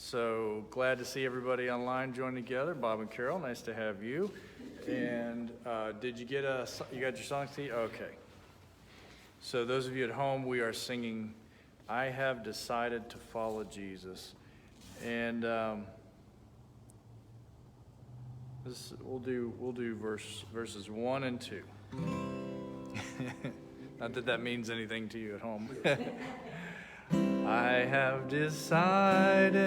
So glad to see everybody online join together. Bob and Carol, nice to have you. And did you get you got your song sheet? Okay. So those of you at home, we are singing, I Have Decided to Follow Jesus. And we'll do verses 1 and 2. Not that that means anything to you at home. I have decided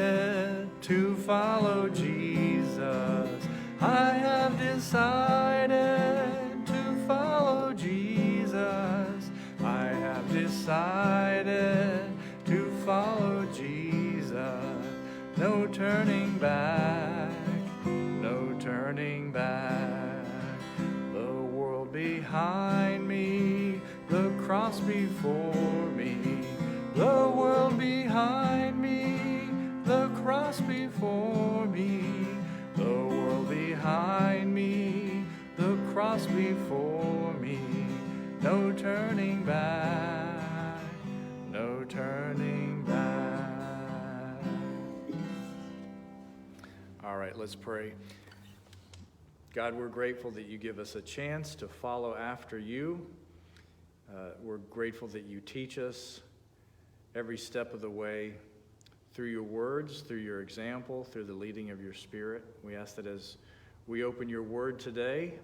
to follow Jesus. I have decided to follow Jesus. I have decided to follow Jesus. No turning back, no turning back. The world behind me, the cross before me. The world behind me, the cross before me. The world behind me, the cross before me. No turning back, no turning back. All right, let's pray. God, we're grateful that you give us a chance to follow after you. We're grateful that you teach us every step of the way through your words, through your example, through the leading of your Spirit. We ask that as we open your word today,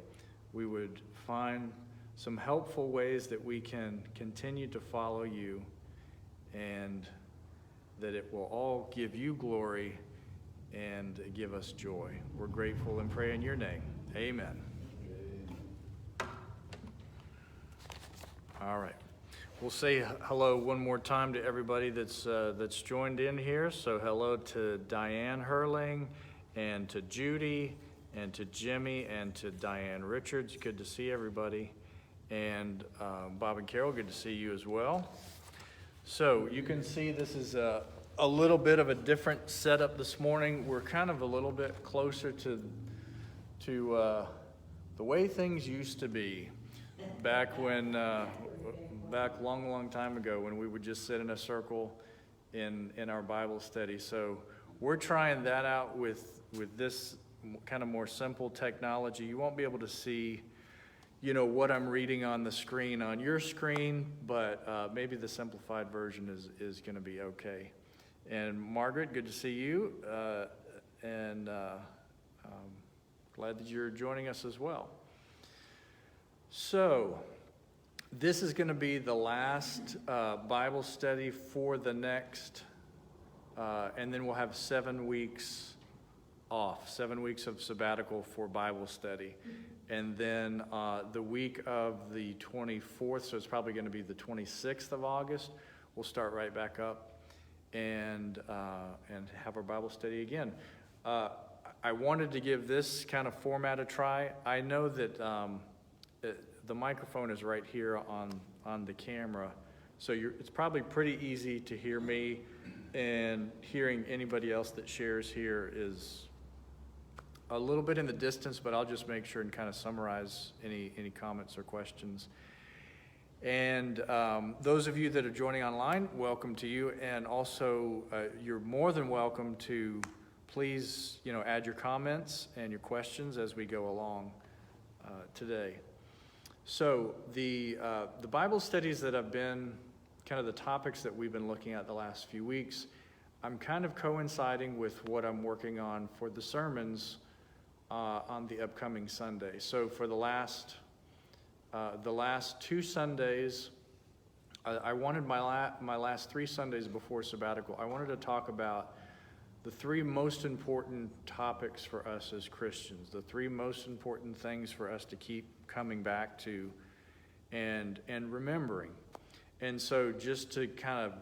we would find some helpful ways that we can continue to follow you, and that it will all give you glory and give us joy. We're grateful and pray in your name. Amen. All right. We'll say hello one more time to everybody that's joined in here. So hello to Diane Hurling, and to Judy, and to Jimmy, and to Diane Richards. Good to see everybody. And Bob and Carol, good to see you as well. So you can see this is a little bit of a different setup this morning. We're kind of a little bit closer to the way things used to be back when... back long time ago when we would just sit in a circle in our Bible study. So we're trying that out with this kind of more simple technology. You won't be able to see, what I'm reading on the screen on your screen, but maybe the simplified version is going to be okay. And Margaret, good to see you, and glad that you're joining us as well. So this is going to be the last Bible study for the next, and then we'll have 7 weeks off, 7 weeks of sabbatical for Bible study. And then the week of the 24th, so it's probably going to be the 26th of August, we'll start right back up and have our Bible study again. I wanted to give this kind of format a try. I know that the microphone is right here on the camera, so it's probably pretty easy to hear me, and hearing anybody else that shares here is a little bit in the distance, but I'll just make sure and kind of summarize any comments or questions. And those of you that are joining online, welcome to you, and also you're more than welcome to please add your comments and your questions as we go along today. So the Bible studies that have been kind of the topics that we've been looking at the last few weeks, I'm kind of coinciding with what I'm working on for the sermons on the upcoming Sunday. So for the last 2 Sundays, I wanted my last 3 Sundays before sabbatical, I wanted to talk about the 3 most important topics for us as Christians, the 3 most important things for us to keep coming back to and remembering. And so just to kind of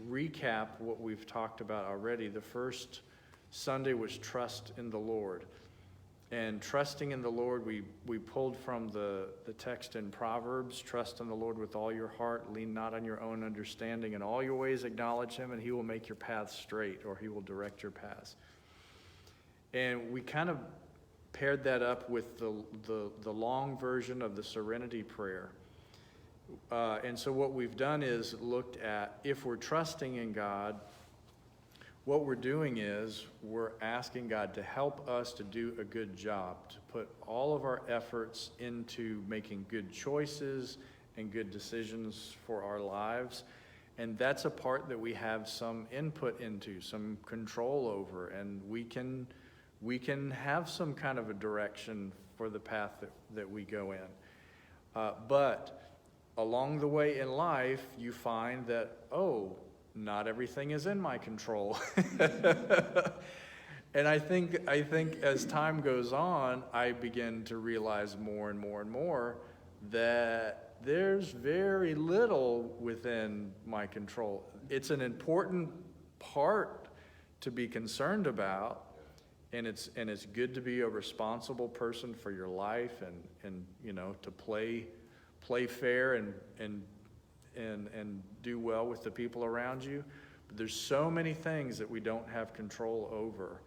recap what we've talked about already, the first Sunday was trust in the Lord. And trusting in the Lord, we pulled from the text in Proverbs, trust in the Lord with all your heart, lean not on your own understanding, in all your ways acknowledge him, and he will make your paths straight, or he will direct your paths. And we kind of paired that up with the long version of the Serenity Prayer. And so what we've done is looked at, if we're trusting in God, what we're doing is we're asking God to help us to do a good job, to put all of our efforts into making good choices and good decisions for our lives. And that's a part that we have some input into, some control over, and we can have some kind of a direction for the path that we go in. But along the way in life, you find that, not everything is in my control. And I think as time goes on, I begin to realize more and more and more that there's very little within my control. It's an important part to be concerned about, and it's good to be a responsible person for your life, and to play fair and do well with the people around you. But there's so many things that we don't have control over.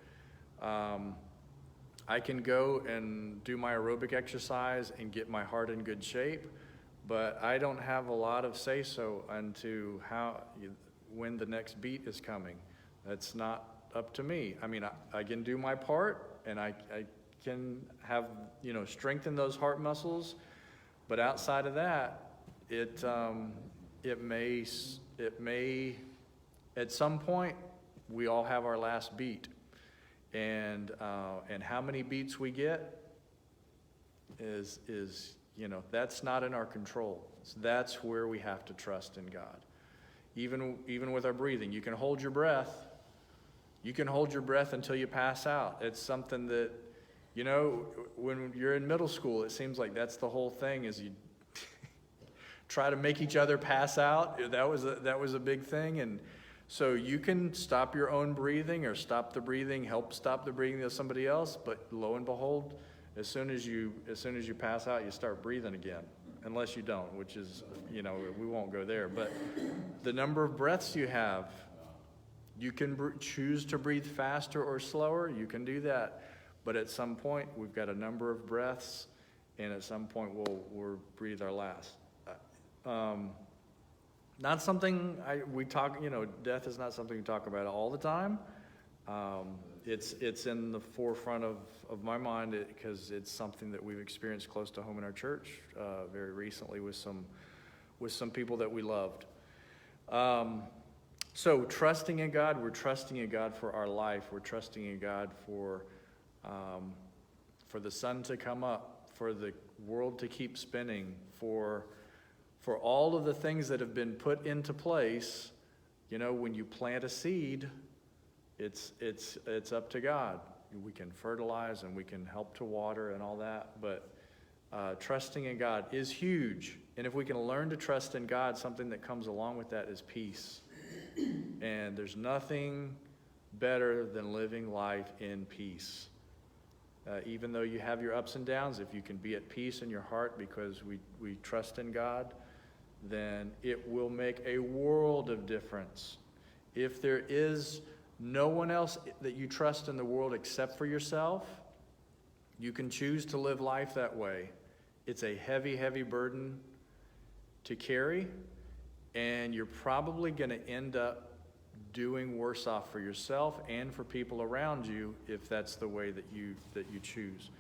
I can go and do my aerobic exercise and get my heart in good shape, but I don't have a lot of say-so into when the next beat is coming. That's not up to me. I mean, I can do my part, and I can have, strengthen those heart muscles, but outside of that, it may, at some point, we all have our last beat. And how many beats we get is that's not in our control. So that's where we have to trust in God. Even with our breathing, you can hold your breath. You can hold your breath until you pass out. It's something that, when you're in middle school, it seems like that's the whole thing, is you try to make each other pass out. That was a big thing. And so you can stop your own breathing, or stop the breathing, help stop the breathing of somebody else, but lo and behold, as soon as you pass out, you start breathing again. Unless you don't, which is, we won't go there. But the number of breaths you have, you can choose to breathe faster or slower. You can do that. But at some point, we've got a number of breaths, and at some point, we'll breathe our last. Not something we talk, death is not something we talk about all the time. It's in the forefront of my mind, because it's something that we've experienced close to home in our church very recently with some people that we loved. So trusting in God, we're trusting in God for our life. We're trusting in God for the sun to come up, for the world to keep spinning, for all of the things that have been put into place. When you plant a seed, it's up to God. We can fertilize and we can help to water and all that, but trusting in God is huge. And if we can learn to trust in God, something that comes along with that is peace. And there's nothing better than living life in peace. Even though you have your ups and downs, if you can be at peace in your heart because we trust in God, then it will make a world of difference. If there is no one else that you trust in the world except for yourself, you can choose to live life that way. It's a heavy, heavy burden to carry, and you're probably going to end up doing worse off for yourself and for people around you if that's the way that you choose.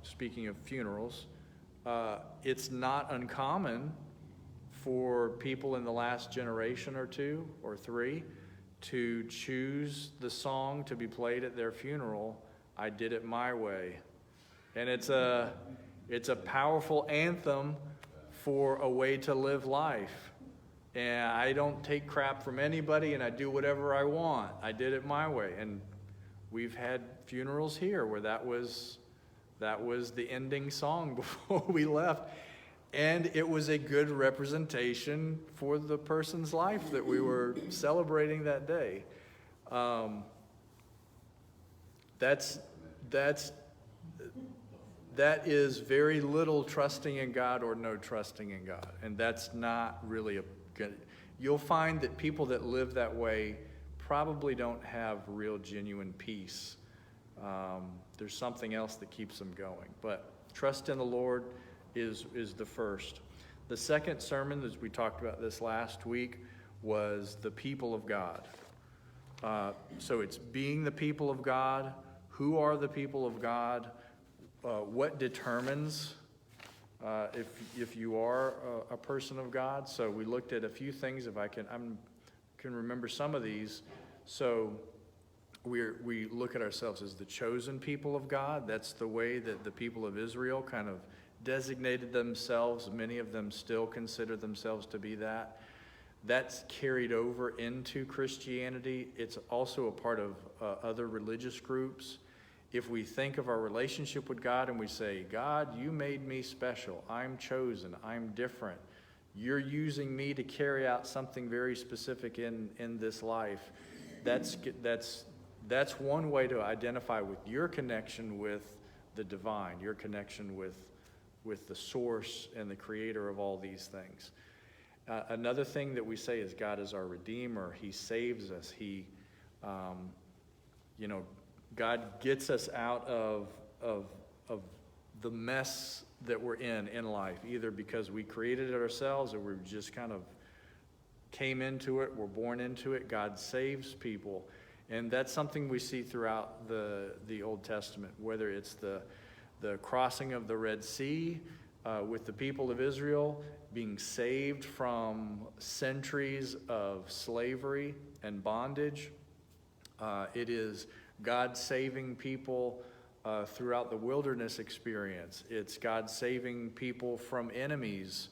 Speaking of funerals, it's not uncommon for people in the last generation or two or three to choose the song to be played at their funeral, "I Did It My Way." And it's a powerful anthem for a way to live life. And I don't take crap from anybody, and I do whatever I want. I did it my way. And we've had funerals here where that was the ending song before we left. And it was a good representation for the person's life that we were celebrating that day. That is very little trusting in God or no trusting in God. And that's not really a good... You'll find that people that live that way probably don't have real genuine peace. There's something else that keeps them going. But trust in the Lord is the first. The second sermon, as we talked about this last week, was the people of God. So it's being the people of God. Who are the people of God? What determines if you are a person of God? So we looked at a few things. If I can remember some of these. So we look at ourselves as the chosen people of God. That's the way that the people of Israel kind of designated themselves. Many of them still consider themselves to be that. That's carried over into Christianity. It's also a part of other religious groups. If we think of our relationship with God and we say, God, you made me special. I'm chosen. I'm different. You're using me to carry out something very specific in this life. That's one way to identify with your connection with the divine, your connection with the source and the creator of all these things. Another thing that we say is God is our Redeemer. He saves us. God gets us out of the mess that we're in life, either because we created it ourselves or we just kind of came into it, we're born into it. God saves people. And that's something we see throughout the Old Testament, whether it's the crossing of the Red Sea with the people of Israel being saved from centuries of slavery and bondage. It is God saving people throughout the wilderness experience. It's God saving people from enemies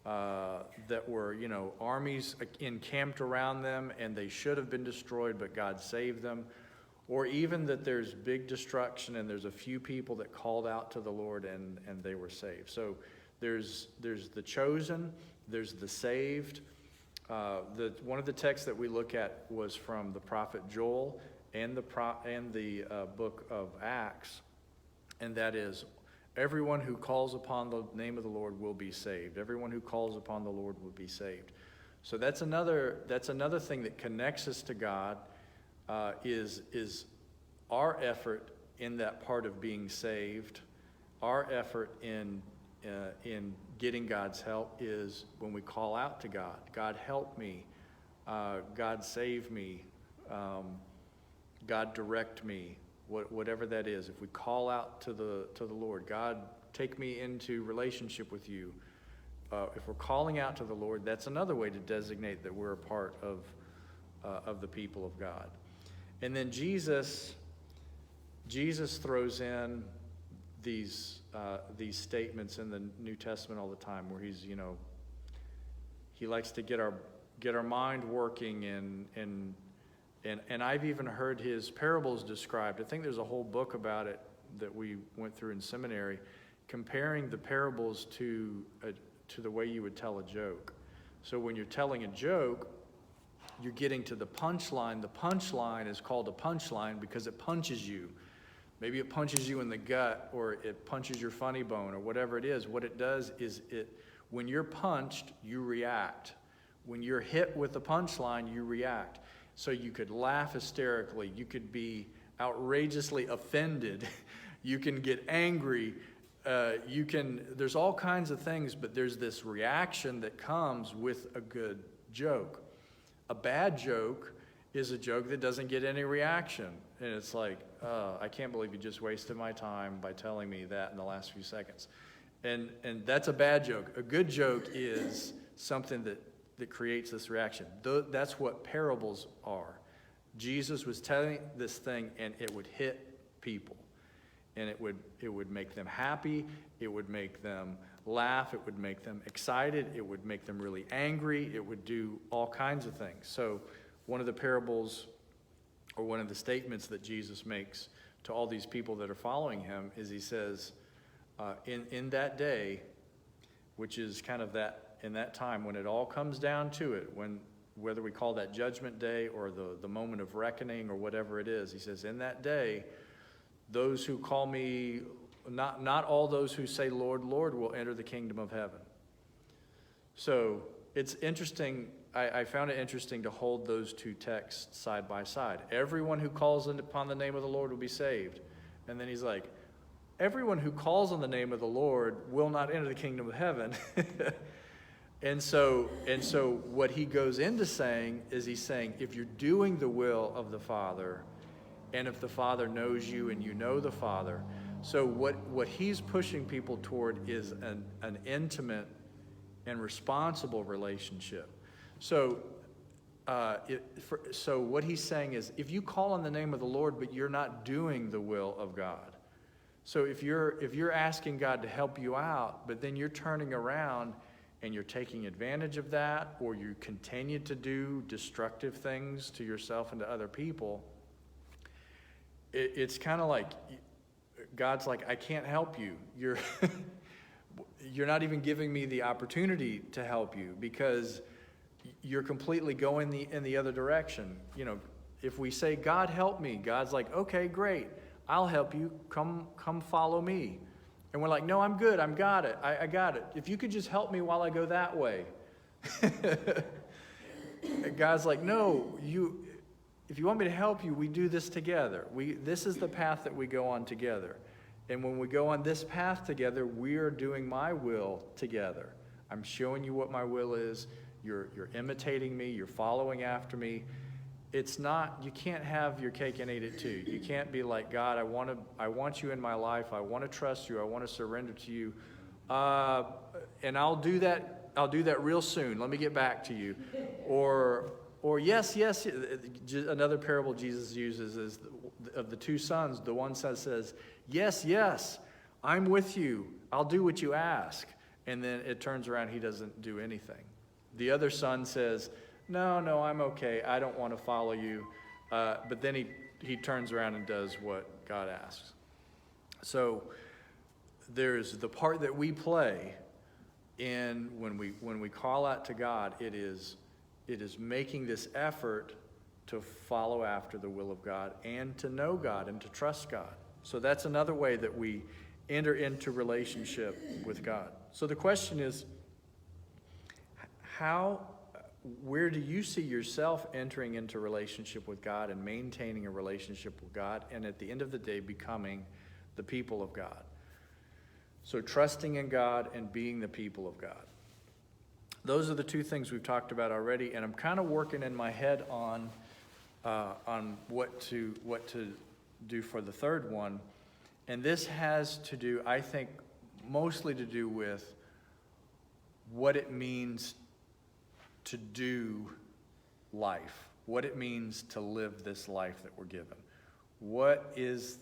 that were, armies encamped around them and they should have been destroyed, but God saved them. Or even that there's big destruction and there's a few people that called out to the Lord and they were saved. So there's the chosen, there's the saved. One of the texts that we look at was from the prophet Joel and the book of Acts, and that is, everyone who calls upon the name of the Lord will be saved. Everyone who calls upon the Lord will be saved. So that's another thing that connects us to God, is our effort in that part of being saved. Our effort in getting God's help is when we call out to God. God help me. God save me. God direct me. Whatever that is. If we call out to the Lord, God, take me into relationship with you. If we're calling out to the Lord, that's another way to designate that we're a part of the people of God. And then Jesus throws in these statements in the New Testament all the time, where he likes to get our mind working, and I've even heard his parables described. I think there's a whole book about it that we went through in seminary, comparing the parables to the way you would tell a joke. So when you're telling a joke, you're getting to the punchline. The punchline is called a punchline because it punches you. Maybe it punches you in the gut, or it punches your funny bone, or whatever it is. What it does is when you're punched, you react. When you're hit with the punchline, you react. So you could laugh hysterically. You could be outrageously offended. You can get angry. There's all kinds of things, but there's this reaction that comes with a good joke. A bad joke is a joke that doesn't get any reaction. And it's like, I can't believe you just wasted my time by telling me that in the last few seconds. And that's a bad joke. A good joke is something that creates this reaction. That's what parables are. Jesus was telling this thing, and it would hit people. And it would make them happy. It would make them laugh. It would make them excited. It would make them really angry. It would do all kinds of things. So one of the parables, or one of the statements that Jesus makes to all these people that are following him, is he says, in that day, which is kind of in that time when it all comes down to it, whether we call that judgment day or the moment of reckoning or whatever it is, he says, in that day, those who call me, not all those who say, Lord, Lord, will enter the kingdom of heaven. So it's interesting. I found it interesting to hold those two texts side by side. Everyone who calls upon the name of the Lord will be saved. And then he's like, everyone who calls on the name of the Lord will not enter the kingdom of heaven. And so what he goes into saying is he's saying, if you're doing the will of the Father, and if the Father knows you and you know the Father, so what he's pushing people toward is an intimate and responsible relationship. So so what he's saying is, if you call on the name of the Lord, but you're not doing the will of God. So if you're asking God to help you out, but then you're turning around and you're taking advantage of that, or you continue to do destructive things to yourself and to other people, it's kind of like God's like, I can't help you. You're not even giving me the opportunity to help you, because you're completely going in the other direction. You know, if we say, God help me, God's like, okay, great, I'll help you. Come follow me. And we're like, no, I'm good. I got it. I got it. If you could just help me while I go that way. God's like, no, if you want me to help you, we do this together. This is the path that we go on together. And when we go on this path together, we are doing my will together. I'm showing you what my will is. You're imitating me. You're following after me. It's not, you can't have your cake and eat it too. You can't be like, God, I want you in my life. I want to trust you. I want to surrender to you. And I'll do that real soon. Let me get back to you. Or yes. Another parable Jesus uses is of the two sons. The one son says, yes, I'm with you. I'll do what you ask. And then it turns around, he doesn't do anything. The other son says, no, I'm okay. I don't want to follow you. But then he turns around and does what God asks. So there's the part that we play in when we call out to God. It is making this effort to follow after the will of God and to know God and to trust God. So that's another way that we enter into relationship with God. So the question is, where do you see yourself entering into relationship with God and maintaining a relationship with God, and at the end of the day becoming the people of God? So trusting in God and being the people of God. Those are the two things we've talked about already, and I'm kind of working in my head on what to do for the third one. And this has to do, I think, mostly to do with what it means to do life, what it means to live this life that we're given. What is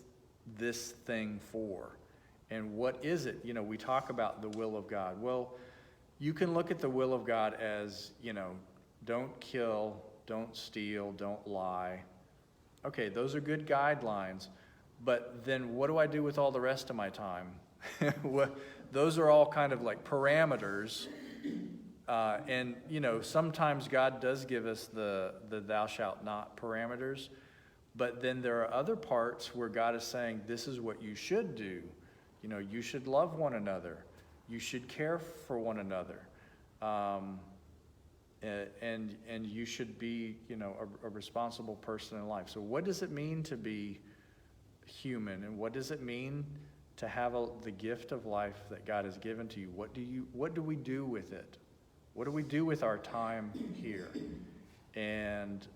this thing for? And what is it? You know, we talk about the will of God. Well, you can look at the will of God as, don't kill, don't steal, don't lie. Okay, those are good guidelines, but then what do I do with all the rest of my time? Those are all kind of like parameters. And sometimes God does give us the thou shalt not parameters, but then there are other parts where God is saying, this is what you should do. You should love one another. You should care for one another. And you should be, a responsible person in life. So what does it mean to be human? And what does it mean to have the gift of life that God has given to you? What do we do with it? What do we do with our time here? And,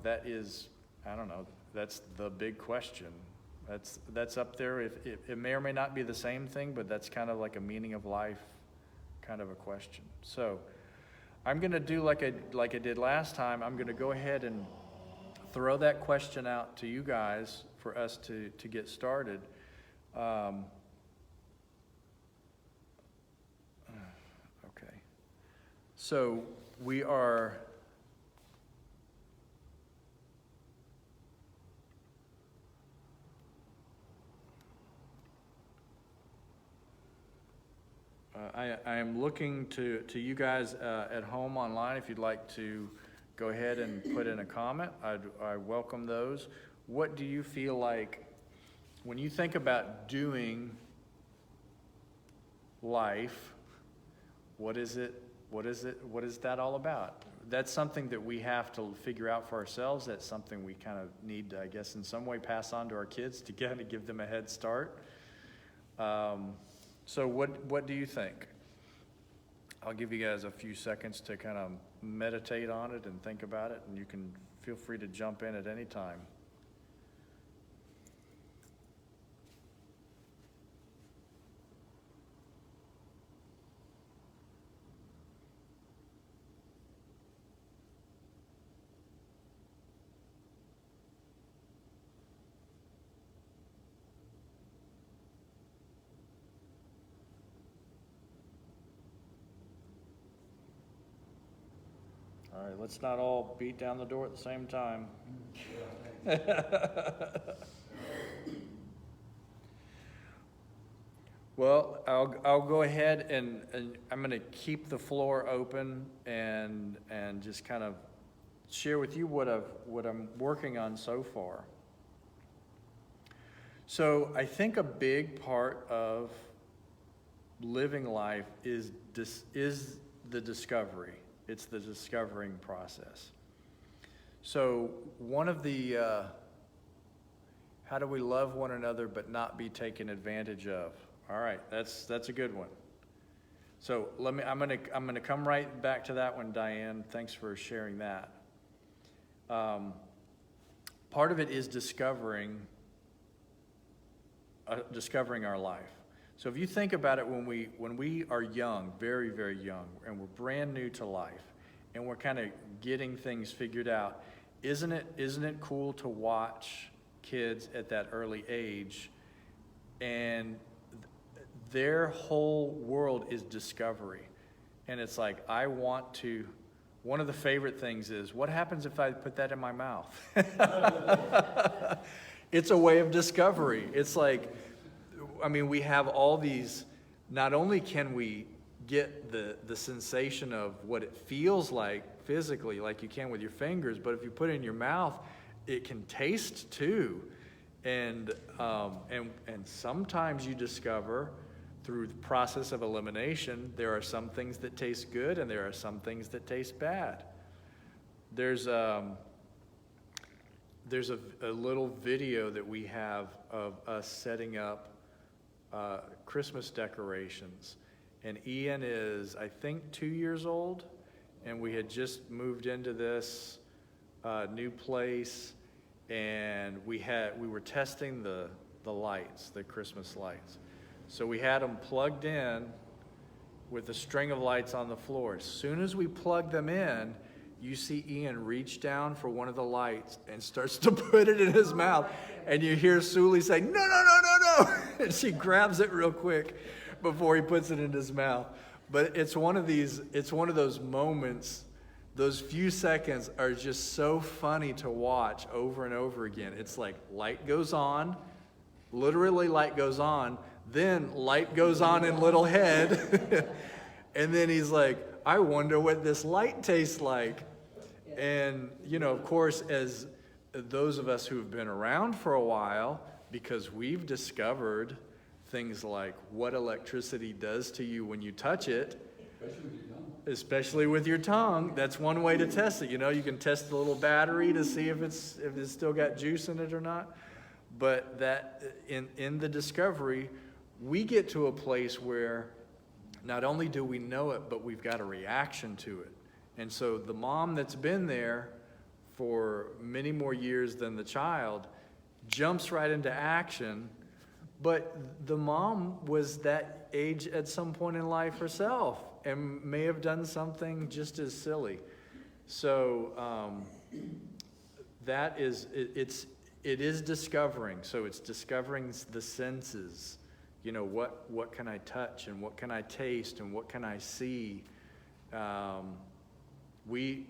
that is, I don't know, that's the big question. That's up there. It may or may not be the same thing, but that's kind of like a meaning of life kind of a question. So I'm going to do like I did last time. I'm going to go ahead and throw that question out to you guys for us to get started. Okay. So we are... I am looking to you guys at home online. If you'd like to go ahead and put in a comment, I welcome those. What do you feel like when you think about doing life? What is that all about? That's something that we have to figure out for ourselves. That's something we kind of need to, I guess, in some way pass on to our kids to kind of give them a head start. So what do you think? I'll give you guys a few seconds to kind of meditate on it and think about it, and you can feel free to jump in at any time. All right, let's not all beat down the door at the same time. Well, I'll go ahead and I'm going to keep the floor open and just kind of share with you what I'm working on so far. So I think a big part of living life is the discovery. It's the discovering process. So one of the how do we love one another but not be taken advantage of? All right, that's a good one. So I'm gonna come right back to that one, Diane. Thanks for sharing that. Part of it is discovering our life. So if you think about it, when we are young, very, very young, and we're brand new to life, and we're kind of getting things figured out, isn't it cool to watch kids at that early age, and their whole world is discovery, and it's like, one of the favorite things is, what happens if I put that in my mouth? It's a way of discovery. It's like, we have all these, not only can we get the sensation of what it feels like physically, like you can with your fingers, but if you put it in your mouth, it can taste too. And sometimes you discover through the process of elimination, there are some things that taste good and there are some things that taste bad. There's a little video that we have of us setting up Christmas decorations, and Ian is, I think, 2 years old, and we had just moved into this new place, and we were testing the lights, the Christmas lights. So we had them plugged in with a string of lights on the floor. As soon as we plugged them in, you see Ian reach down for one of the lights and starts to put it in his mouth. And you hear Suli say, no, no, no, no, no. And she grabs it real quick before he puts it in his mouth. But it's one of those moments, those few seconds are just so funny to watch over and over again. It's like light goes on, literally light goes on, then light goes on in little head. And then he's like, I wonder what this light tastes like. And, of course, as those of us who've been around for a while, because we've discovered things like what electricity does to you when you touch it, especially with your tongue. That's one way to test it. You can test the little battery to see if it's still got juice in it or not. But that in the discovery, we get to a place where not only do we know it, but we've got a reaction to it. And so the mom that's been there for many more years than the child jumps right into action. But the mom was that age at some point in life herself and may have done something just as silly. So that is, it is discovering. So it's discovering the senses. What can I touch and what can I taste and what can I see? We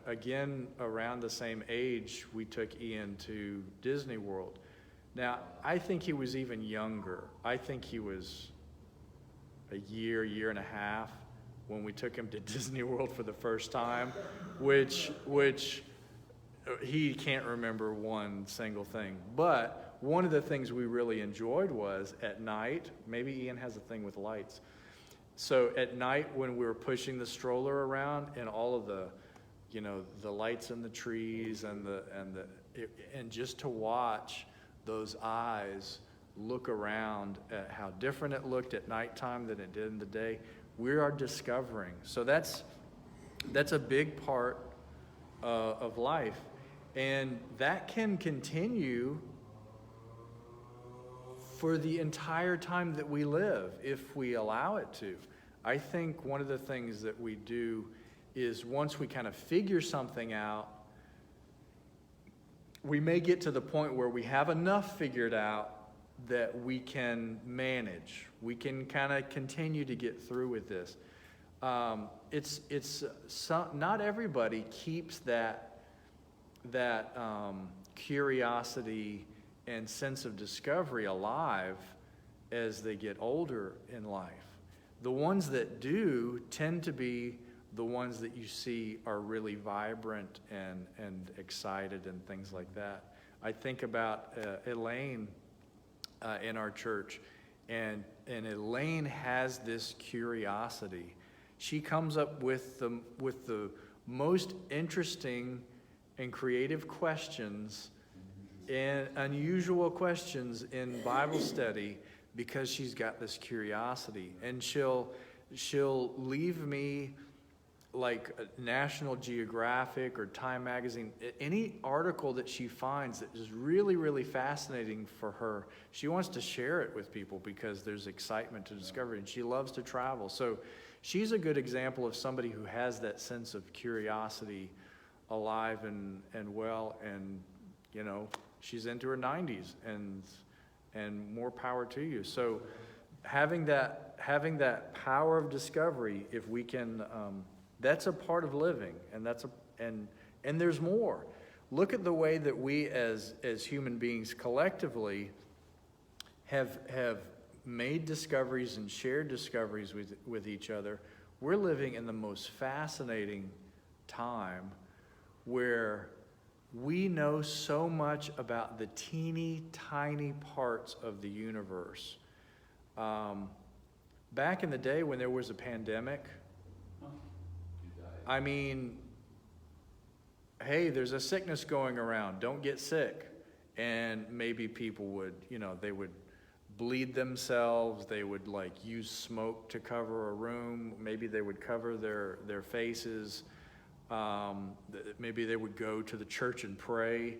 again, around the same age, we took Ian to Disney World. Now, I think he was even younger. I think he was a year and a half when we took him to Disney World for the first time, which he can't remember one single thing. But one of the things we really enjoyed was at night, maybe Ian has a thing with lights. So at night when we were pushing the stroller around and all of the lights in the trees and just to watch those eyes look around at how different it looked at nighttime than it did in the day, We are discovering. So that's a big part of life. And that can continue for the entire time that we live, if we allow it to. I think one of the things that we do is once we kind of figure something out, we may get to the point where we have enough figured out that we can manage. We can kind of continue to get through with this. Not everybody keeps that curiosity and sense of discovery alive as they get older in life. The ones that do tend to be the ones that you see are really vibrant and excited and things like that. I think about Elaine in our church, and Elaine has this curiosity. She comes up with the most interesting and creative questions and unusual questions in Bible study because she's got this curiosity. And she'll leave me like National Geographic or Time Magazine, any article that she finds that is really, really fascinating for her. She wants to share it with people because there's excitement to discovery, and she loves to travel. So she's a good example of somebody who has that sense of curiosity alive and well, and you know, she's into her 90s, and more power to you. So having that power of discovery, if we can, that's a part of living, and and there's more. Look at the way that we as human beings collectively have made discoveries and shared discoveries with each other. We're living in the most fascinating time where we know so much about the teeny tiny parts of the universe. Back in the day when there was a pandemic, I mean, hey, there's a sickness going around, don't get sick. And maybe people would, they would bleed themselves, they would like use smoke to cover a room, maybe they would cover their faces. Maybe they would go to the church and pray.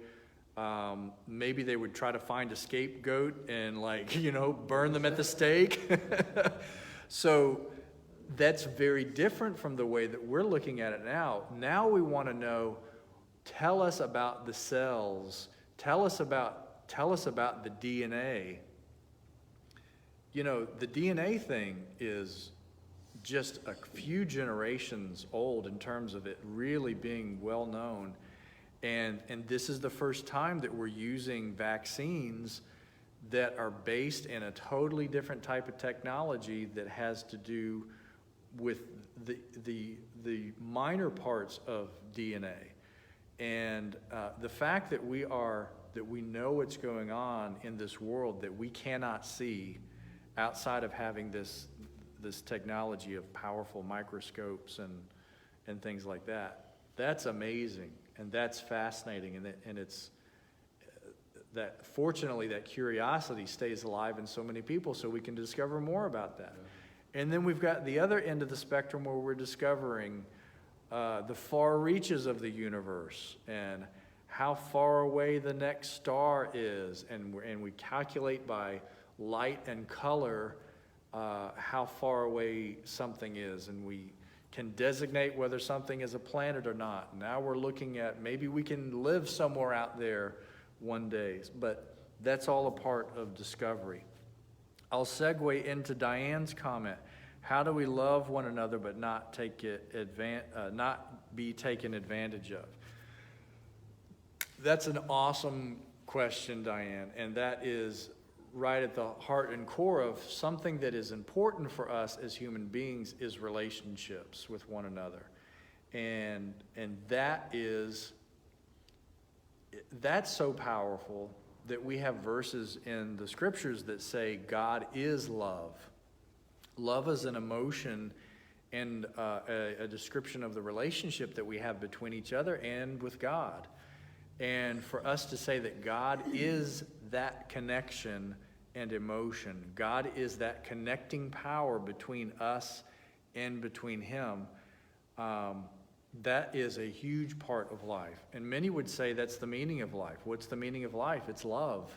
Maybe they would try to find a scapegoat and burn them at the stake. So that's very different from the way that we're looking at it now. Now we want to know, tell us about the cells. Tell us about the DNA. The DNA thing is just a few generations old in terms of it really being well known. And this is the first time that we're using vaccines that are based in a totally different type of technology that has to do with the minor parts of DNA. And the fact that we know what's going on in this world that we cannot see outside of having this technology of powerful microscopes and things like that, that's amazing, and that's fascinating, and it's that fortunately that curiosity stays alive in so many people, so we can discover more about that. And then we've got the other end of the spectrum where we're discovering the far reaches of the universe and how far away the next star is, and we calculate by light and color how far away something is, and we can designate whether something is a planet or not. Now we're looking at maybe we can live somewhere out there one day, but that's all a part of discovery. I'll segue into Diane's comment. How do we love one another but not be taken advantage of? That's an awesome question, Diane, and that is right at the heart and core of something that is important for us as human beings is relationships with one another. And that's so powerful that we have verses in the scriptures that say God is love. Love is an emotion and a description of the relationship that we have between each other and with God. And for us to say that God is that connection and emotion, God is that connecting power between us in between him, that is a huge part of life. And many would say that's the meaning of life. What's the meaning of life? It's love.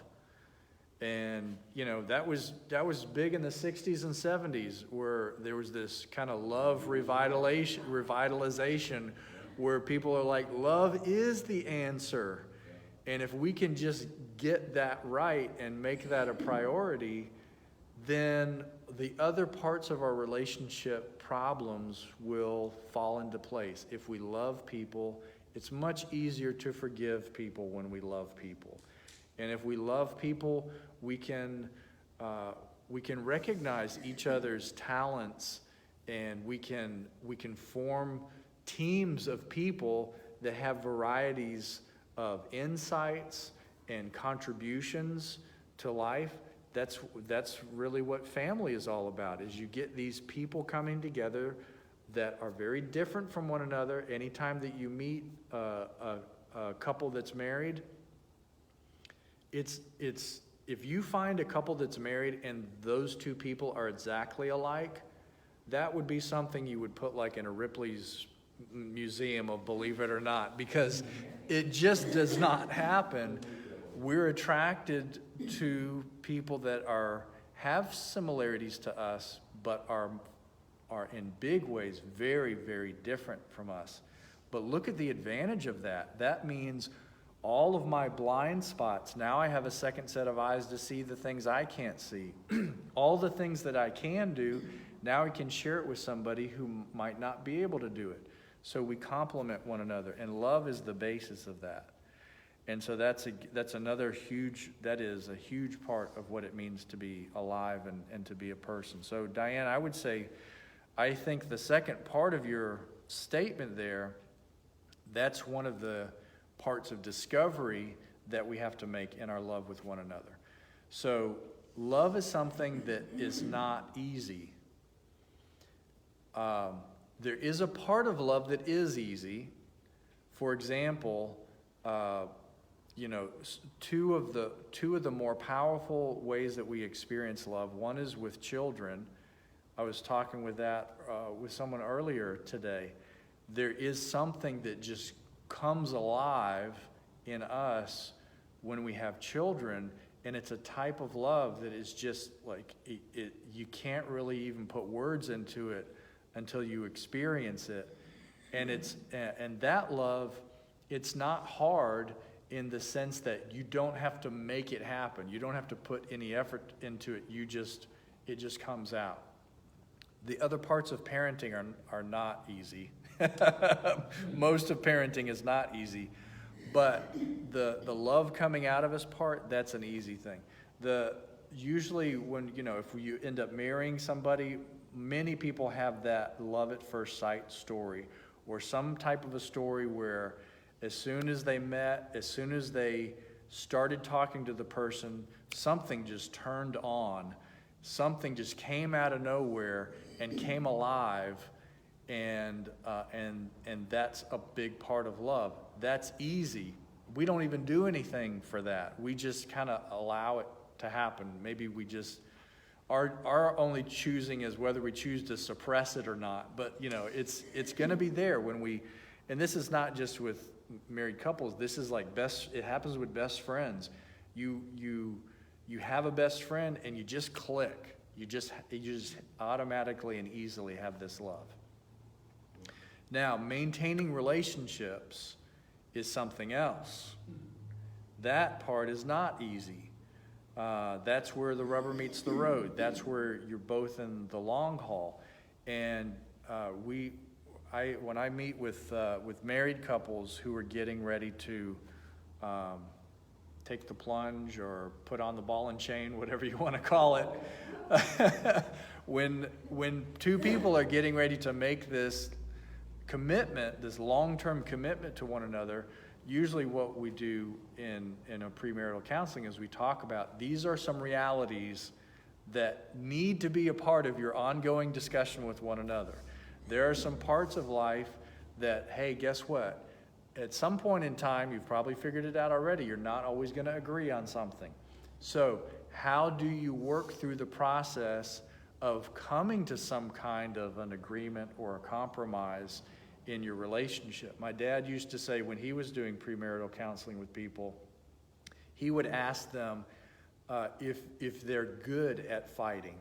And, that was big in the 60s and 70s, where there was this kind of love revitalization where people are like, love is the answer. And if we can just get that right and make that a priority, then the other parts of our relationship problems will fall into place. If we love people, it's much easier to forgive people when we love people. And if we love people, we can recognize each other's talents, and we can form teams of people that have varieties of insights and contributions to life. That's really what family is all about, is you get these people coming together that are very different from one another. Anytime that you meet a couple that's married, it's if you find a couple that's married and those two people are exactly alike, that would be something you would put like in a Ripley's museum of Believe It or Not, because it just does not happen. We're attracted to people that have similarities to us, but are in big ways very, very different from us. But look at the advantage of that. That means all of my blind spots, now I have a second set of eyes to see the things I can't see. All the things that I can do, now I can share it with somebody who might not be able to do it. So we complement one another, and love is the basis of that. And so that is a huge part of what it means to be alive and to be a person. So Diane, I would say, I think the second part of your statement there, that's one of the parts of discovery that we have to make in our love with one another. So love is something that is not easy. There is a part of love that is easy. For example, two of the more powerful ways that we experience love. One is with children. I was talking with someone earlier today. There is something that just comes alive in us when we have children, and it's a type of love that is just like you can't really even put words into it until you experience it. And that love, it's not hard in the sense that you don't have to make it happen. You don't have to put any effort into it. It just comes out. The other parts of parenting are not easy. Most of parenting is not easy, but the love coming out of us part, that's an easy thing. Usually when, if you end up marrying somebody, many people have that love at first sight story, or some type of a story where as soon as they met, as soon as they started talking to the person, something just turned on. Something just came out of nowhere and came alive, and that's a big part of love. That's easy. We don't even do anything for that. We just kind of allow it to happen. Maybe we just, our only choosing is whether we choose to suppress it or not. But, it's going to be there when we, and this is not just with married couples. This is like it happens with best friends. You have a best friend and you just click. You just automatically and easily have this love. Now, maintaining relationships is something else. That part is not easy. That's where the rubber meets the road. That's where you're both in the long haul. And when I meet with married couples who are getting ready to take the plunge or put on the ball and chain, whatever you want to call it, when two people are getting ready to make this commitment, this long-term commitment to one another, usually what we do in a premarital counseling is we talk about these are some realities that need to be a part of your ongoing discussion with one another. There are some parts of life that, hey, guess what? At some point in time, you've probably figured it out already, you're not always going to agree on something. So how do you work through the process of coming to some kind of an agreement or a compromise in your relationship. My dad used to say when he was doing premarital counseling with people, he would ask them if they're good at fighting,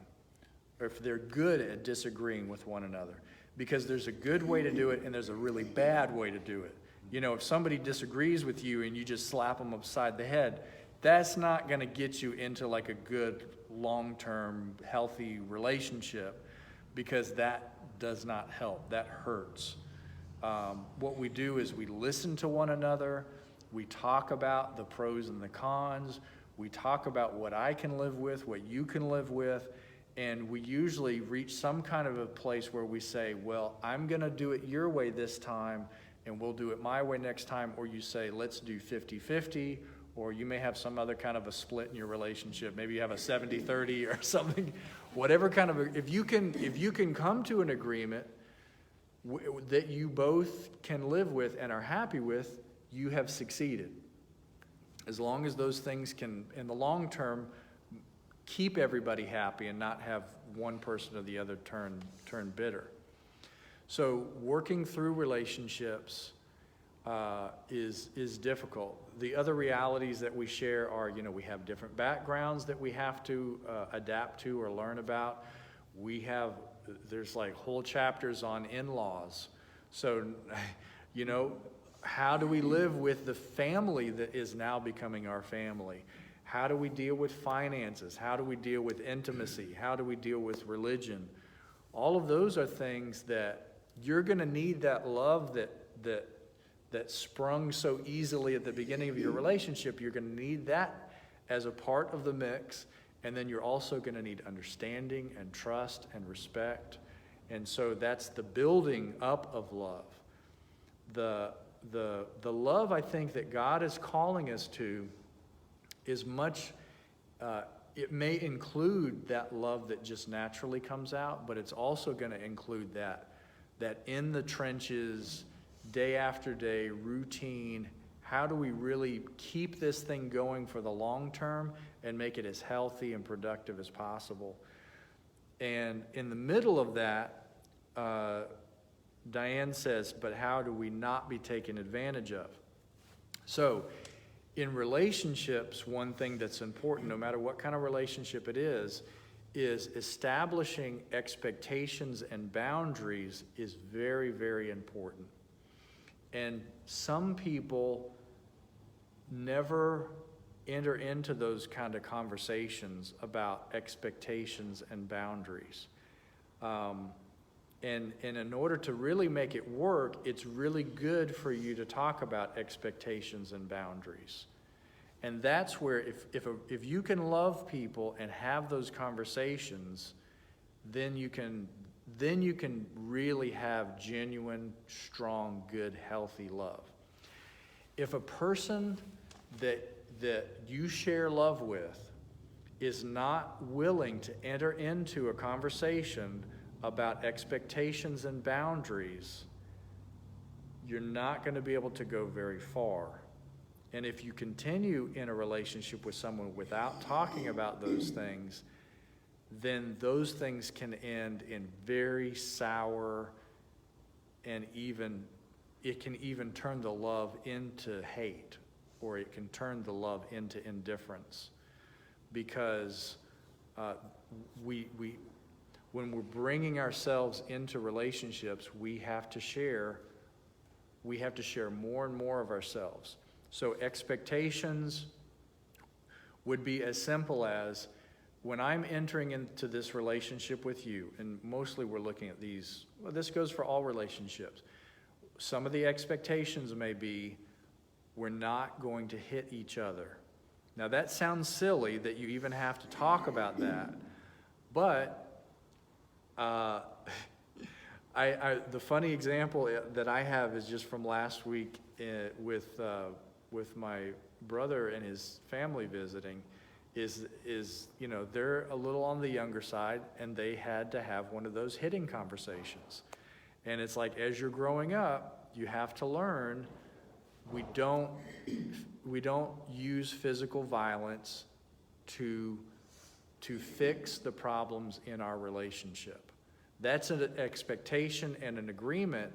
or if they're good at disagreeing with one another. Because there's a good way to do it and there's a really bad way to do it. You know, if somebody disagrees with you and you just slap them upside the head, that's not going to get you into like a good, long-term, healthy relationship, because that does not help. That hurts. What we do is we listen to one another. We talk about the pros and the cons. We talk about what I can live with, what you can live with. And we usually reach some kind of a place where we say, well, I'm going to do it your way this time, and we'll do it my way next time. Or you say, let's do 50-50, or you may have some other kind of a split in your relationship. Maybe you have a 70-30 or something. Whatever kind of, if you can come to an agreement that you both can live with and are happy with, you have succeeded. As long as those things can, in the long term, keep everybody happy and not have one person or the other turn bitter. So working through relationships is difficult. The other realities that we share are, you know, we have different backgrounds that we have to adapt to or learn about. There's like whole chapters on in-laws. So, you know, how do we live with the family that is now becoming our family? How do we deal with finances? How do we deal with intimacy? How do we deal with religion? All of those are things that you're going to need, that love that sprung so easily at the beginning of your relationship. You're going to need that as a part of the mix. And then you're also going to need understanding and trust and respect. And so that's the building up of love. The love, I think, that God is calling us to is much, it may include that love that just naturally comes out, but it's also going to include that in the trenches, day after day, routine, how do we really keep this thing going for the long term and make it as healthy and productive as possible? And in the middle of that, Diane says, but how do we not be taken advantage of? So, in relationships, one thing that's important, no matter what kind of relationship it is establishing expectations and boundaries is very, very important. And some people never enter into those kind of conversations about expectations and boundaries. And in order to really make it work, it's really good for you to talk about expectations and boundaries. And that's where if you can love people and have those conversations, then you can really have genuine, strong, good, healthy love. If a person that you share love with is not willing to enter into a conversation about expectations and boundaries, you're not going to be able to go very far. And if you continue in a relationship with someone without talking about those things, then those things can end in very sour, and it can even turn the love into hate, or it can turn the love into indifference. Because when we're bringing ourselves into relationships, we have to share more and more of ourselves. So expectations would be as simple as, when I'm entering into this relationship with you, and mostly we're looking at these, well, this goes for all relationships. Some of the expectations may be, we're not going to hit each other. Now that sounds silly that you even have to talk about that, but the funny example that I have is just from last week with my brother and his family visiting. Is you know, they're a little on the younger side, and they had to have one of those hitting conversations. And it's like, as you're growing up, you have to learn we don't use physical violence to to fix the problems in our relationship. That's an expectation and an agreement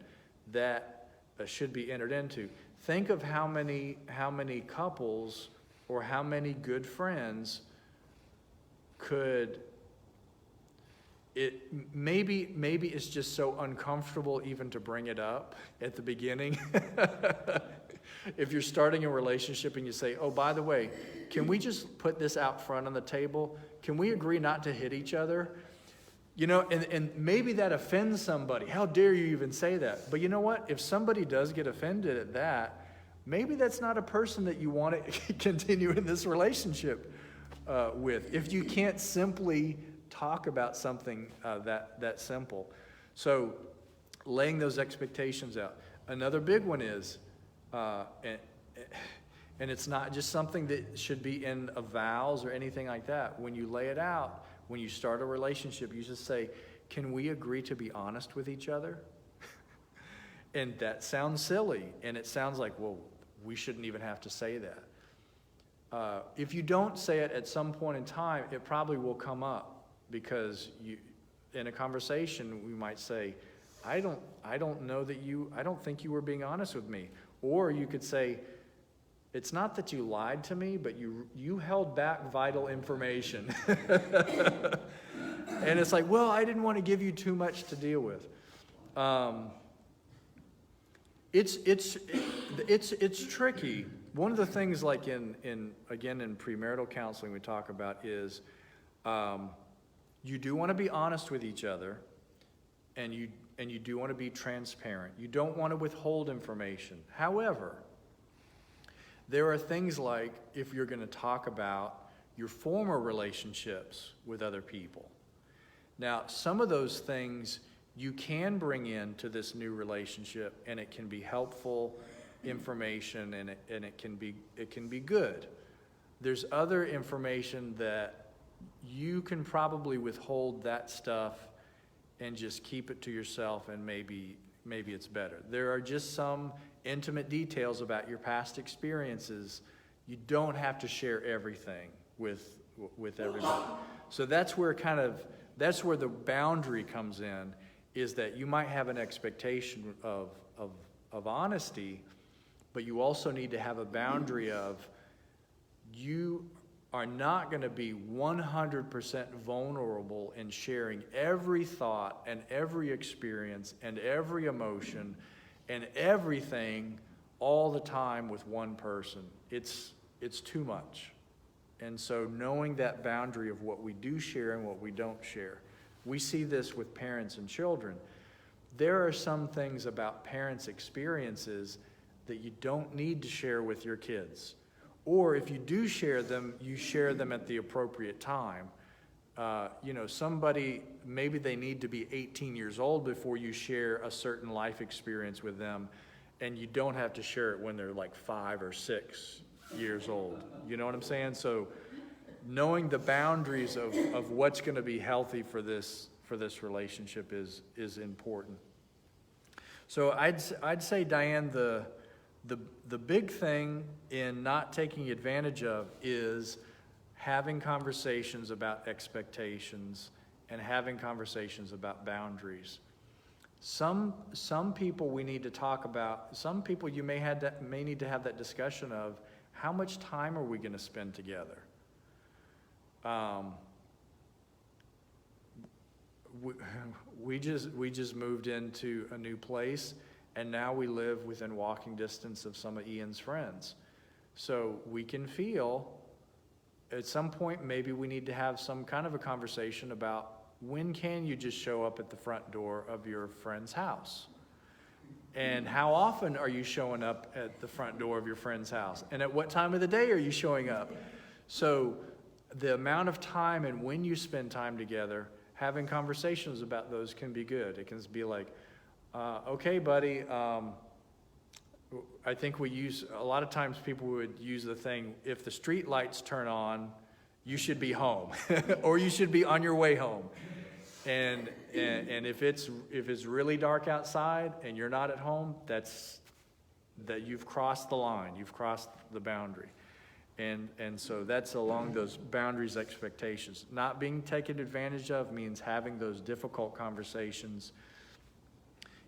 that should be entered into. Think of how many couples or how many good friends could, maybe it's just so uncomfortable even to bring it up at the beginning. If you're starting a relationship and you say, oh, by the way, can we just put this out front on the table? Can we agree not to hit each other? You know, and maybe that offends somebody. How dare you even say that? But you know what? If somebody does get offended at that, maybe that's not a person that you want to continue in this relationship with. If you can't simply talk about something that simple. So laying those expectations out. Another big one is, and it's not just something that should be in vows or anything like that. When you lay it out, when you start a relationship, you just say, can we agree to be honest with each other? And that sounds silly, and it sounds like, well, we shouldn't even have to say that. If you don't say it at some point in time, it probably will come up, because in a conversation, we might say, I don't think you were being honest with me. Or you could say, it's not that you lied to me, but you held back vital information. And it's like, well, I didn't want to give you too much to deal with. It's tricky. One of the things, like in premarital counseling, we talk about is you do want to be honest with each other, and you do want to be transparent. You don't want to withhold information. However, there are things like, if you're going to talk about your former relationships with other people. Now, some of those things you can bring into this new relationship, and it can be helpful information, and it can be good. There's other information that you can probably withhold that stuff and just keep it to yourself, and maybe it's better. There are just some intimate details about your past experiences. You don't have to share everything with everybody. So that's where the boundary comes in, is that you might have an expectation of honesty, but you also need to have a boundary of, you are not going to be 100% vulnerable in sharing every thought and every experience and every emotion and everything all the time with one person. It's too much. And so knowing that boundary of what we do share and what we don't share. We see this with parents and children. There are some things about parents' experiences that you don't need to share with your kids. Or if you do share them, you share them at the appropriate time. Somebody, maybe they need to be 18 years old before you share a certain life experience with them, and you don't have to share it when they're like 5 or 6 years old. You know what I'm saying? So knowing the boundaries of what's going to be healthy for this relationship is important. So I'd say, Diane, the big thing in not taking advantage of is having conversations about expectations and having conversations about boundaries. Some people we need to talk about. Some people you may need to have that discussion of, how much time are we going to spend together? We just moved into a new place, and now we live within walking distance of some of Ian's friends. So we can feel, at some point, maybe we need to have some kind of a conversation about, when can you just show up at the front door of your friend's house? And how often are you showing up at the front door of your friend's house? And at what time of the day are you showing up? So the amount of time and when you spend time together, having conversations about those can be good. It can be like, okay, buddy, I think a lot of times people would use the thing, if the street lights turn on, you should be home, or you should be on your way home. And if it's really dark outside and you're not at home, that you've crossed the line, you've crossed the boundary. And so that's along those boundaries, expectations. Not being taken advantage of means having those difficult conversations.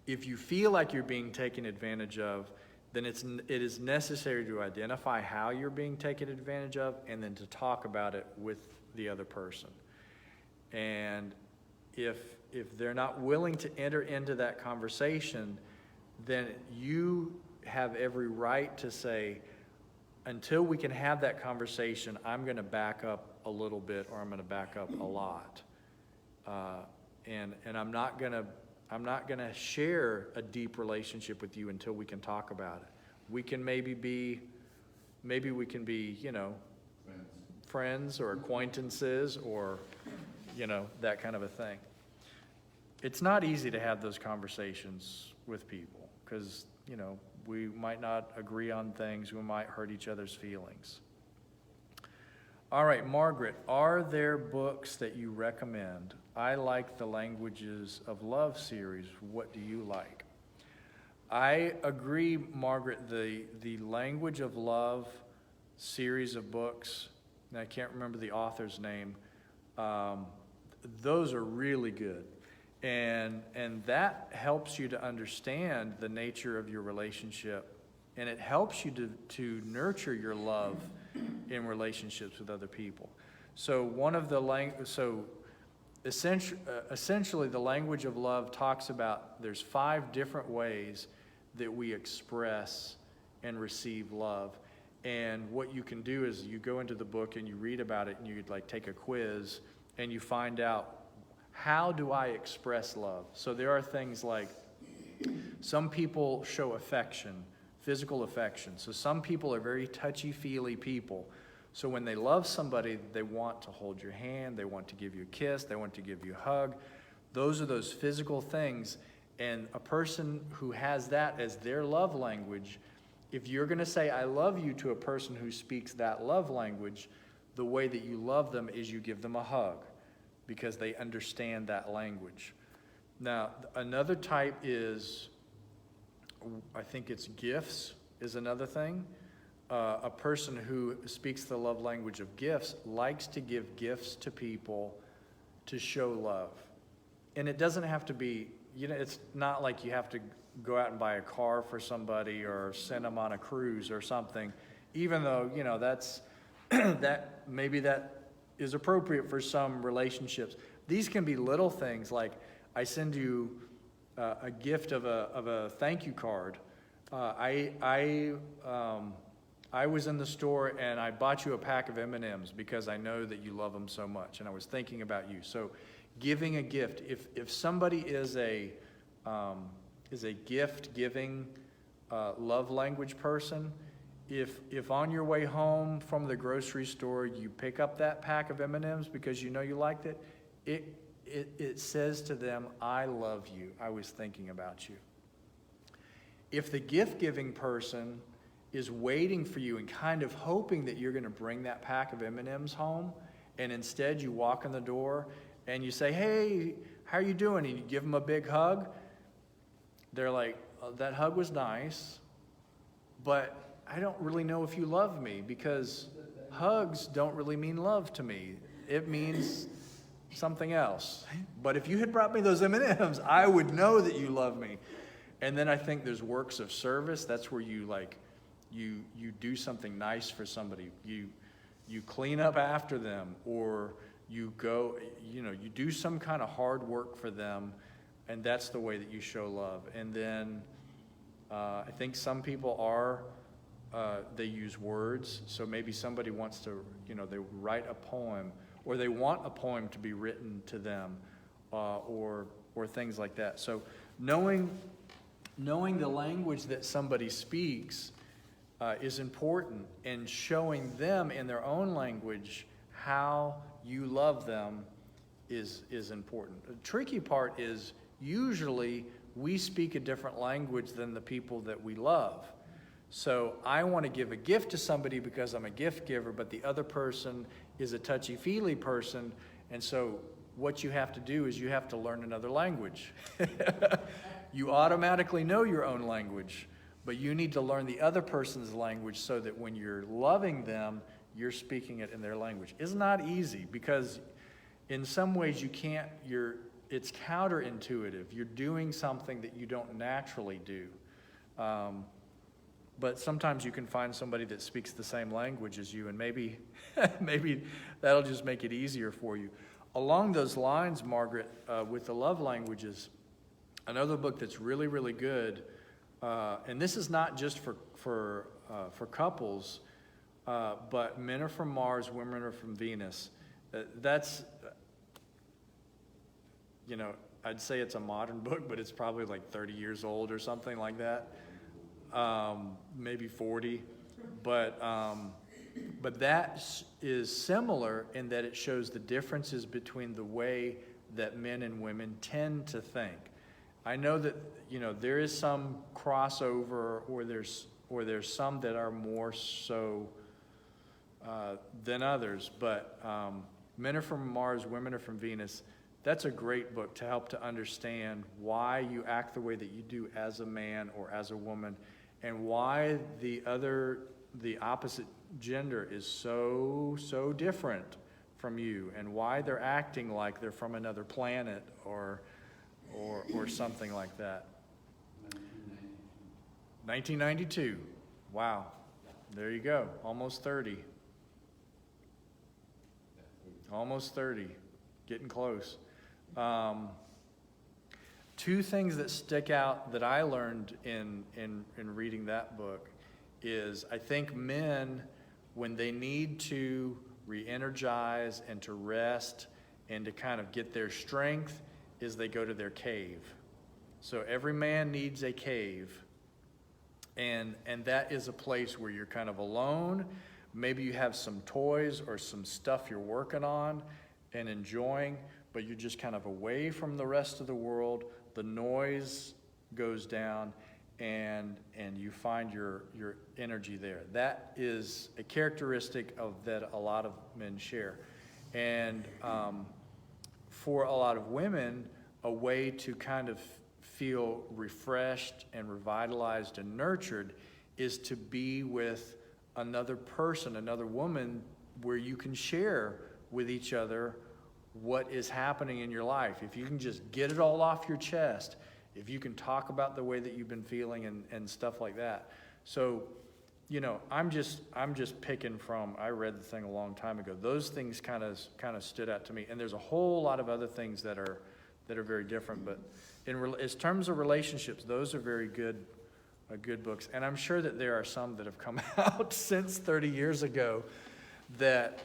If you feel like you're being taken advantage of, then it is necessary to identify how you're being taken advantage of and then to talk about it with the other person. And if they're not willing to enter into that conversation, then you have every right to say, until we can have that conversation, I'm going to back up a little bit, or I'm going to back up a lot, and I'm not going to share a deep relationship with you until we can talk about it. We can maybe we can be, friends or acquaintances, or that kind of a thing. It's not easy to have those conversations with people because we might not agree on things. We might hurt each other's feelings. All right, Margaret, are there books that you recommend? I like the Languages of Love series. What do you like? I agree, Margaret, the Language of Love series of books, and I can't remember the author's name, those are really good. And that helps you to understand the nature of your relationship, and it helps you to nurture your love in relationships with other people. So essentially the Language of Love talks about there's 5 different ways that we express and receive love. And what you can do is you go into the book and you read about it, and you take a quiz and you find out, how do I express love? So there are things like, some people show affection, physical affection. So some people are very touchy-feely people. So when they love somebody, they want to hold your hand, they want to give you a kiss, they want to give you a hug. Those are those physical things. And a person who has that as their love language, if you're going to say, I love you to a person who speaks that love language, the way that you love them is you give them a hug, because they understand that language. Now, another type is, I think it's gifts is another thing. A person who speaks the love language of gifts likes to give gifts to people to show love. And it doesn't have to be, it's not like you have to go out and buy a car for somebody or send them on a cruise or something, even though, that's, maybe that is appropriate for some relationships. These can be little things like, I send you a gift of a thank you card. I was in the store and I bought you a pack of M&Ms because I know that you love them so much, and I was thinking about you. So giving a gift, if somebody is a gift giving love language person, if on your way home from the grocery store you pick up that pack of M&Ms because you know you liked it, it says to them, I love you. I was thinking about you. If the gift-giving person is waiting for you and kind of hoping that you're going to bring that pack of M&Ms home, and instead you walk in the door and you say, hey, how are you doing? And you give them a big hug, they're like, oh, that hug was nice, but I don't really know if you love me, because hugs don't really mean love to me. It means something else. But if you had brought me those M&Ms, I would know that you love me. And then I think there's works of service. That's where you do something nice for somebody. You clean up after them, or you go, you do some kind of hard work for them, and that's the way that you show love. And then I think some people they use words. So maybe somebody wants to, they write a poem, or they want a poem to be written to them, or things like that. So knowing the language that somebody speaks is important, and showing them in their own language how you love them is important. The tricky part is usually we speak a different language than the people that we love. So I want to give a gift to somebody because I'm a gift giver, but the other person is a touchy-feely person, and so what you have to do is you have to learn another language. You automatically know your own language, but you need to learn the other person's language so that when you're loving them, you're speaking it in their language. It's not easy because in some ways it's counterintuitive. You're doing something that you don't naturally do. But sometimes you can find somebody that speaks the same language as you, and maybe that'll just make it easier for you. Along those lines, Margaret, with the love languages, another book that's really, really good, and this is not just for couples, but Men Are From Mars, Women Are From Venus. That's, I'd say it's a modern book, but it's probably like 30 years old or something like that. Maybe 40. But that is similar in that it shows the differences between the way that men and women tend to think. I know that, there is some crossover, or there's some that are more so than others, but Men Are From Mars, Women Are From Venus, that's a great book to help to understand why you act the way that you do as a man or as a woman, and why the opposite gender is so different from you, and why they're acting like they're from another planet or something like that. 1992. Wow. There you go. Almost 30. Almost 30. Getting close. Two things that stick out that I learned in reading that book is, I think men, when they need to re-energize and to rest and to kind of get their strength, is they go to their cave. So every man needs a cave, and that is a place where you're kind of alone. Maybe you have some toys or some stuff you're working on and enjoying, but you're just kind of away from the rest of the world. The noise goes down, and you find your energy there. That is a characteristic of that a lot of men share. And for a lot of women, a way to kind of feel refreshed and revitalized and nurtured is to be with another person, another woman, where you can share with each other what is happening in your life. If you can just get it all off your chest, if you can talk about the way that you've been feeling and stuff like that. So, I'm just picking from, I read the thing a long time ago. Those things kind of stood out to me. And there's a whole lot of other things that are very different, but in terms of relationships, those are very good books. And I'm sure that there are some that have come out since 30 years ago that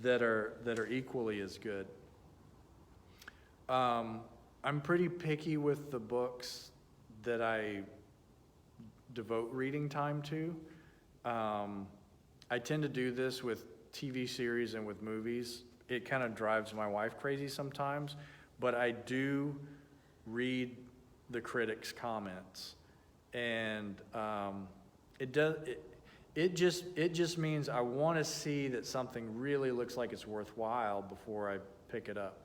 are equally as good. I'm pretty picky with the books that I devote reading time to. I tend to do this with TV series and with movies. It kind of drives my wife crazy sometimes, but I do read the critics' comments, and it just means I want to see that something really looks like it's worthwhile before I pick it up.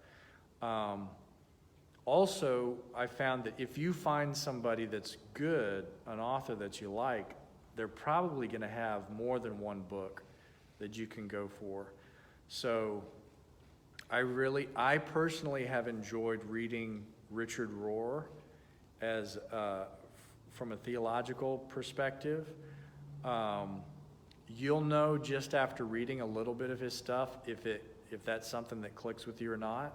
Also, I found that if you find somebody that's good, an author that you like, they're probably going to have more than one book that you can go for. So I personally have enjoyed reading Richard Rohr as from a theological perspective. You'll know just after reading a little bit of his stuff if that's something that clicks with you or not.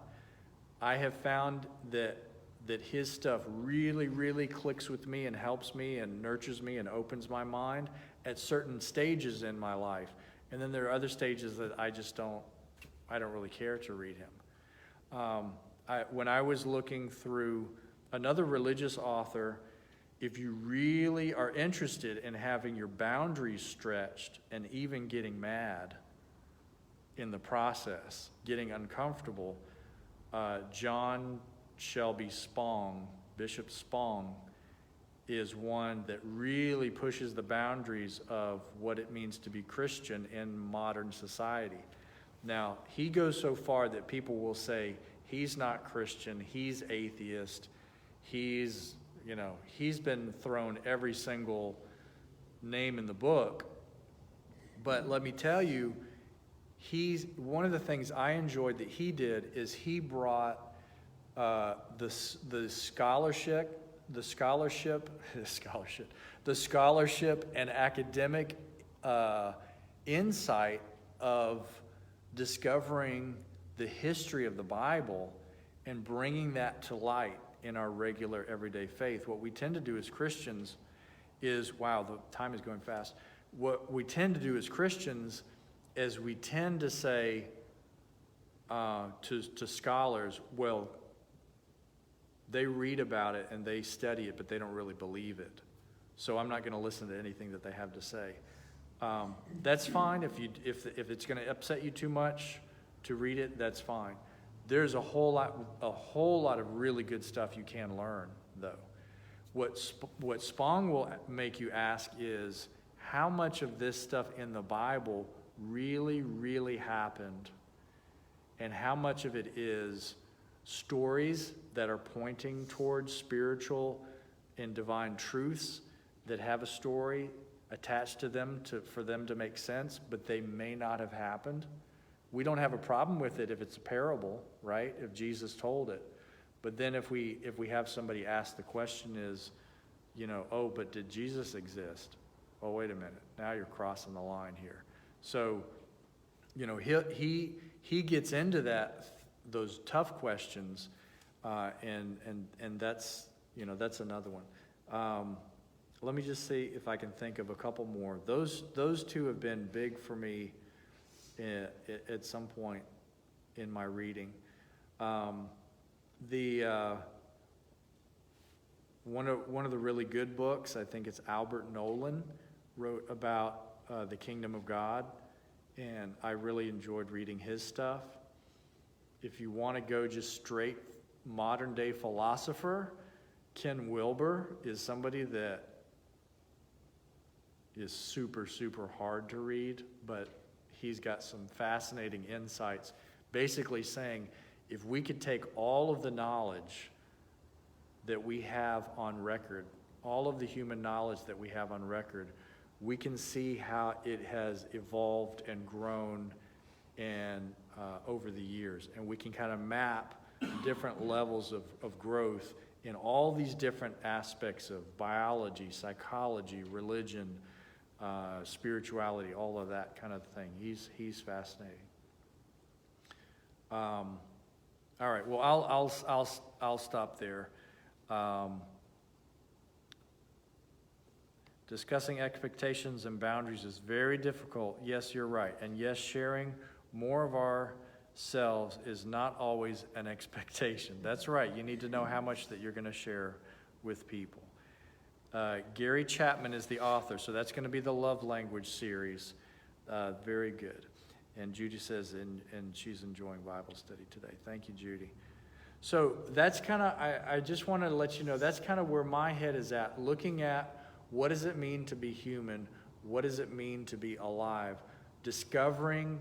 I have found that his stuff really, really clicks with me and helps me and nurtures me and opens my mind at certain stages in my life. And then there are other stages that I don't really care to read him. When I was looking through another religious author, if you really are interested in having your boundaries stretched and even getting mad in the process, getting uncomfortable, John Shelby Spong, Bishop Spong, is one that really pushes the boundaries of what it means to be Christian in modern society. Now, he goes so far that people will say he's not Christian, he's atheist, he's been thrown every single name in the book. But let me tell you, one of the things I enjoyed that he did is he brought the scholarship and academic insight of discovering the history of the Bible and bringing that to light in our regular everyday faith. What we tend to do as Christians is, wow, the time is going fast. What we tend to do as Christians is we tend to say to scholars, well, they read about it and they study it, but they don't really believe it. So I'm not going to listen to anything that they have to say. That's fine if it's going to upset you too much to read it. That's fine. There's a whole lot of really good stuff you can learn, though. What Spong will make you ask is, how much of this stuff in the Bible really, really happened, and how much of it is stories that are pointing towards spiritual and divine truths that have a story attached to them for them to make sense, but they may not have happened. We don't have a problem with it if it's a parable, right? If Jesus told it. But then if we have somebody ask the question is, oh, but did Jesus exist? Oh, wait a minute. Now you're crossing the line here. So, he gets into those tough questions, and that's another one. Let me just see if I can think of a couple more. Those two have been big for me at some point in my reading. One of the really good books, I think it's Albert Nolan, wrote about the kingdom of God, and I really enjoyed reading his stuff. If you want to go just straight modern day philosopher, Ken Wilbur is somebody that is super, super hard to read, but he's got some fascinating insights, basically saying if we could take all of the knowledge that we have on record, all of the human knowledge that we have on record, we can see how it has evolved and grown and over the years. And we can kind of map different levels of growth in all these different aspects of biology, psychology, religion, spirituality, all of that kind of thing. He's fascinating. All right. Well, I'll stop there. Discussing expectations and boundaries is very difficult. Yes, you're right. And yes, sharing more of ourselves is not always an expectation. That's right. You need to know how much that you're going to share with people. Gary Chapman is the author, so that's going to be the love language series. Very good. And Judy says, and she's enjoying Bible study today. Thank you, Judy. So that's kind of, I just want to let you know, that's kind of where my head is at, looking at what does it mean to be human? What does it mean to be alive? Discovering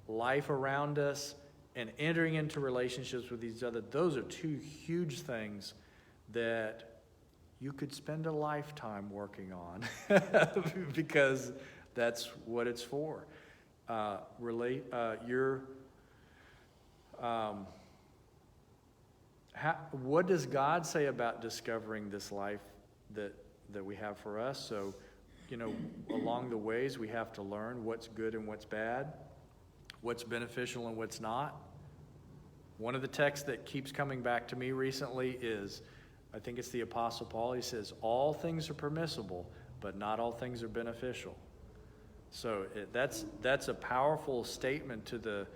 life around us and entering into relationships with each other. Those are two huge things that you could spend a lifetime working on because that's what it's for. What does God say about discovering this life that we have for us? So, along the ways we have to learn what's good and what's bad, what's beneficial and what's not. One of the texts that keeps coming back to me recently is, I think it's the Apostle Paul. He says, all things are permissible, but not all things are beneficial. So that's a powerful statement to the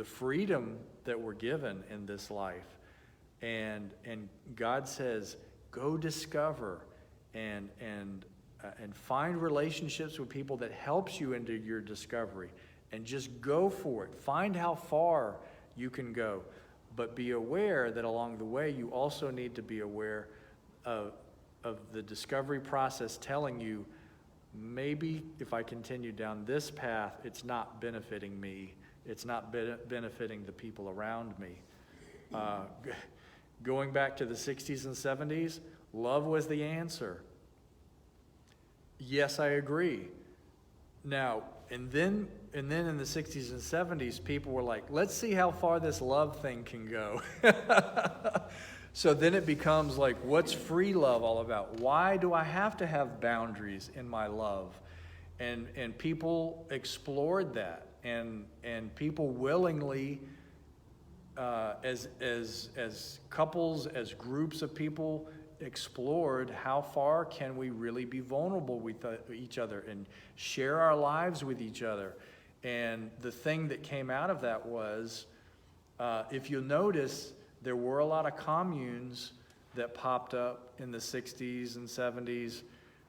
freedom that we're given in this life. And God says, go discover and find relationships with people that helps you into your discovery, and just go for it. Find how far you can go, but be aware that along the way you also need to be aware of the discovery process telling you, maybe if I continue down this path, it's not benefiting me. It's not benefiting the people around me. Going back to the 60s and 70s, love was the answer. Yes, I agree. Now, And then in the 60s and 70s, people were like, let's see how far this love thing can go. So then it becomes like, what's free love all about? Why do I have to have boundaries in my love? And people explored that, and people willingly, as couples, as groups of people, explored how far can we really be vulnerable with each other and share our lives with each other. And the thing that came out of that was, if you'll notice, there were a lot of communes that popped up in the 60s and 70s.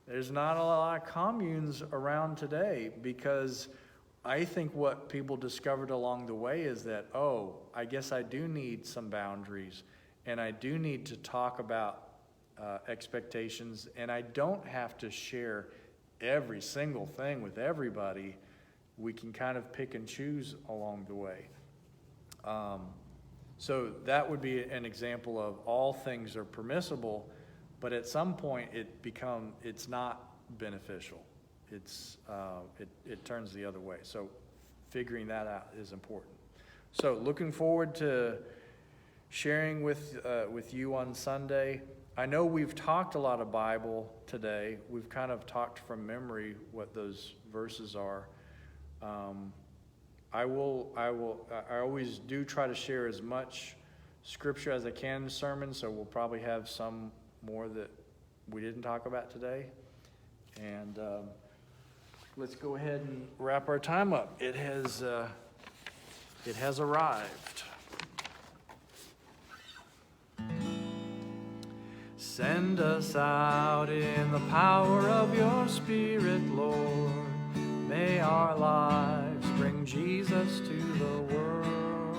There's not a lot of communes around today, because I think what people discovered along the way is that, oh, I guess I do need some boundaries, and I do need to talk about expectations, and I don't have to share every single thing with everybody. We can kind of pick and choose along the way. So that would be an example of all things are permissible, but at some point it's not beneficial. It turns the other way. So figuring that out is important. So looking forward to sharing with you on Sunday. I know we've talked a lot of Bible today. We've kind of talked from memory what those verses are. I always do try to share as much scripture as I can in the sermon, so we'll probably have some more that we didn't talk about today. And let's go ahead and wrap our time up. It has arrived. Send us out in the power of your Spirit, Lord. May our lives bring Jesus to the world.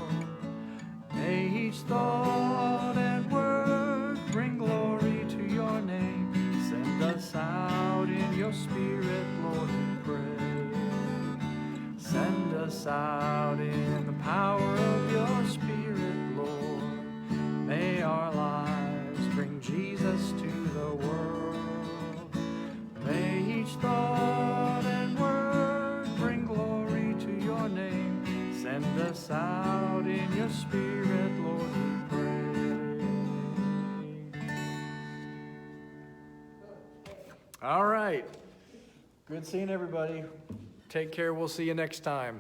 May each thought and word bring glory to your name. Send us out in your Spirit, Lord, we pray. Send us out in the power of your Spirit, Lord. May our lives bring Jesus to the world. May each thought and word bring glory to your name. Send us out in your Spirit, Lord, we pray. All right. Good seeing everybody. Take care. We'll see you next time.